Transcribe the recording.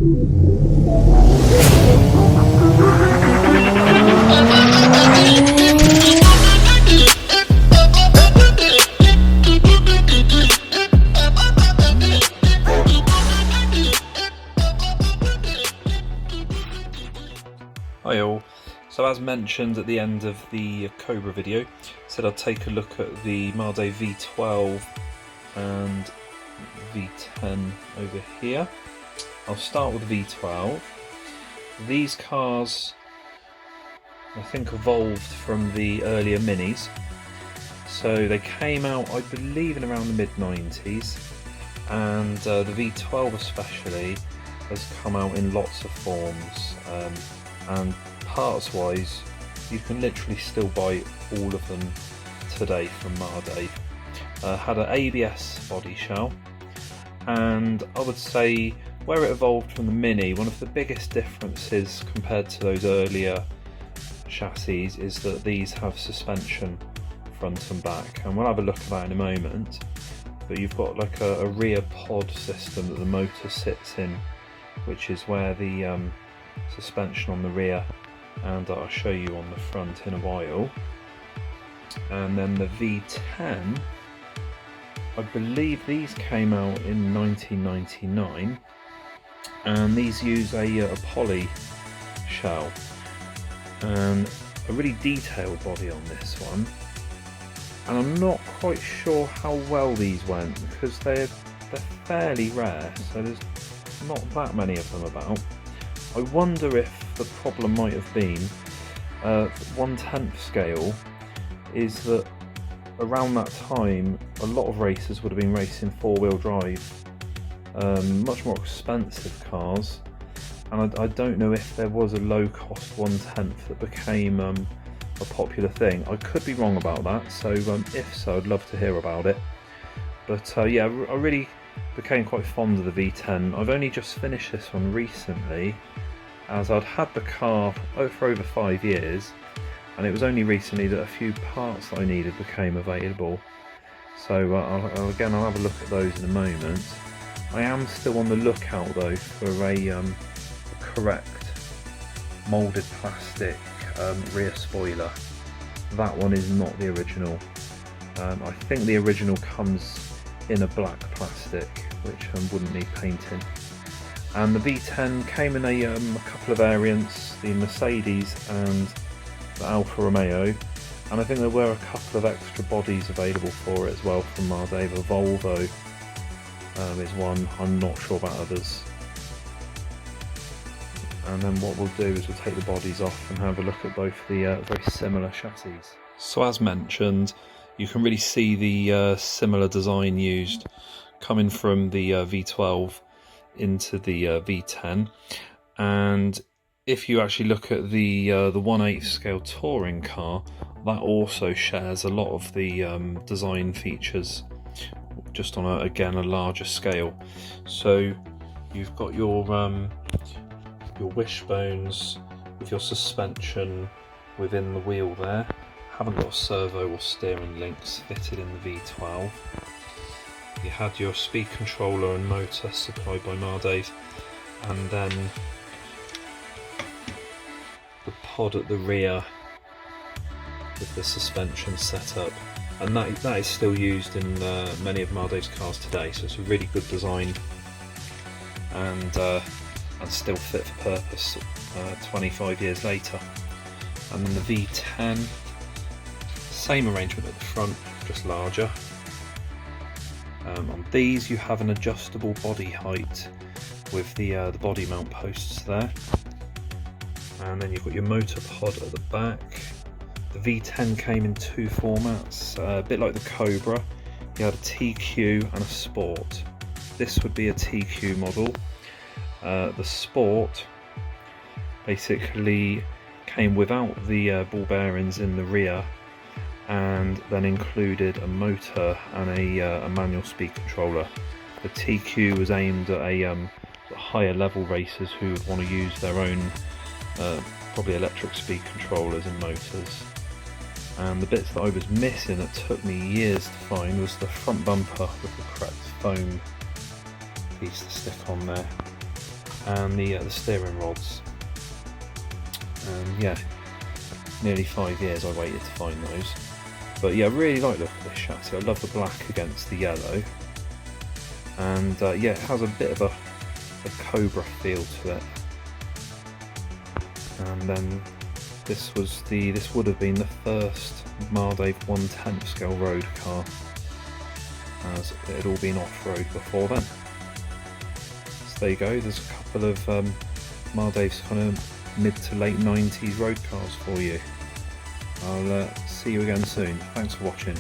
Hi all, so as mentioned at the end of the Cobra video, said I'd take a look at the Mardave V12 and V10 over here. I'll start with the V12. These cars I think evolved from the earlier Minis, so they came out I believe in around the mid-90s, and the V12 especially has come out in lots of forms. And parts wise you can literally still buy all of them today from Mardave. Had an ABS body shell, and I would say where it evolved from the Mini, one of the biggest differences compared to those earlier chassis is that these have suspension front and back, and we'll have a look at that in a moment. But you've got like a rear pod system that the motor sits in, which is where the suspension on the rear, and I'll show you on the front in a while. And then the V10, I believe these came out in 1999, and these use a poly shell and a really detailed body on this one, and I'm not quite sure how well these went because they're fairly rare, so there's not that many of them about. I wonder if the problem might have been 1/10 scale is that around that time a lot of racers would have been racing four-wheel drive, much more expensive cars, and I don't know if there was a low-cost 1/10 that became a popular thing. I could be wrong about that, so if so I'd love to hear about it. But yeah, I really became quite fond of the V10. I've only just finished this one recently, as I'd had the car for over 5 years, and it was only recently that a few parts that I needed became available. So I'll have a look at those in a moment. I am still on the lookout though for a correct moulded plastic rear spoiler. That one is not the original. I think the original comes in a black plastic, which wouldn't need painting. And the V10 came in a couple of variants, the Mercedes and the Alfa Romeo, and I think there were a couple of extra bodies available for it as well from Mardave. A Volvo is one, I'm not sure about others. And then what we'll do is we'll take the bodies off and have a look at both the very similar chassis. So as mentioned, you can really see the similar design used coming from the V12 into the V10, and if you actually look at the 1/8 scale touring car, that also shares a lot of the design features, just on again a larger scale. So you've got your wishbones with your suspension within the wheel there. Haven't got servo or steering links fitted in the V12. You had your speed controller and motor supplied by Mardave, and then the pod at the rear with the suspension set up, and that is still used in many of Mardave's cars today, so it's a really good design and still fit for purpose 25 years later. And then the V10, same arrangement at the front, just larger. On these you have an adjustable body height with the body mount posts there, and then you've got your motor pod at the back. The V10 came in two formats, a bit like the Cobra. You had a TQ and a Sport. This would be a TQ model. The Sport basically came without the ball bearings in the rear, and then included a motor and a manual speed controller. The TQ was aimed at a higher level racers who would want to use their own probably electric speed controllers and motors. And the bits that I was missing that took me years to find was the front bumper with the correct foam piece to stick on there. and the steering rods. And yeah, nearly 5 years I waited to find those. But yeah, I really like the look of this chassis. I love the black against the yellow, and yeah, it has a bit of a Cobra feel to it. And then this would have been the first Mardave 1/10 scale road car, as it had all been off-road before then. So there you go, there's a couple of Mardave's kind of mid to late 90s road cars for you. I'll see you again soon. Thanks for watching.